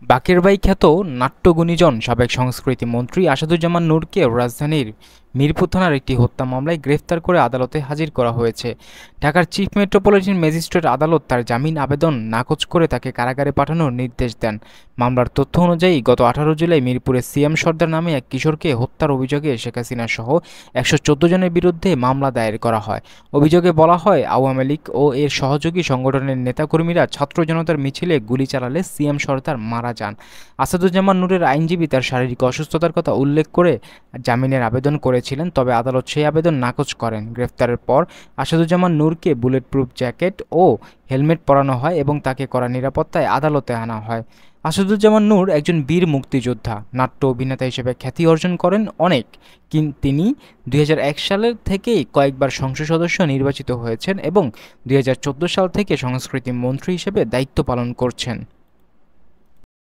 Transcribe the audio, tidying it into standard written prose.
বাকের ভাই খ্যাত নাট্যগুণীজন সাবেক সংস্কৃতি মন্ত্রী আসাদুজ্জামান নূরকে রাজধানীর মিরপুর থানার একটি হত্যা মামলায় গ্রেফতার করে আদালতে হাজির করা হয়েছে। ঢাকার চিফ মেট্রোপলিটন ম্যাজিস্ট্রেট আদালত তার জামিন আবেদন নাকচ করে তাকে কারাগারে পাঠানোর নির্দেশ দেন। মামলার তথ্য অনুযায়ী গত 18 জুলাই মিরপুরে সিএম সর্দার নামে এক কিশোরকে হত্যার অভিযোগে শেখ হাসিনা সহ 114 জনের বিরুদ্ধে মামলা দায়ের করা হয়। অভিযোগে বলা হয়, আওয়ামী লীগ ও এর সহযোগী সংগঠনের নেতাকর্মীরা ছাত্র জনতার মিছিলে গুলি চালালে সিএম সর্দার মারা যান। আসাদুজ্জামান নূরের আইনজীবী তার শারীরিক অসুস্থতার কথা উল্লেখ করে জামিনের আবেদন করেছিলেন, তবে আদালত সেই আবেদন নাকচ করেন। গ্রেফতারের পর আসাদুজ্জামান নূরকে বুলেট প্রুফ জ্যাকেট ও হেলমেট পরানো হয় এবং তাকে কড়া নিরাপত্তায় আদালতে আনা হয়। আসাদুজ্জামান নূর একজন বীর মুক্তিযোদ্ধা, নাট্য অভিনেতা হিসেবে খ্যাতি অর্জন করেন অনেক। তিনি 2001 সালের থেকেই কয়েকবার সংসদ সদস্য নির্বাচিত হয়েছেন এবং 2014 সাল থেকে সংস্কৃতি মন্ত্রী হিসেবে দায়িত্ব পালন করছেন।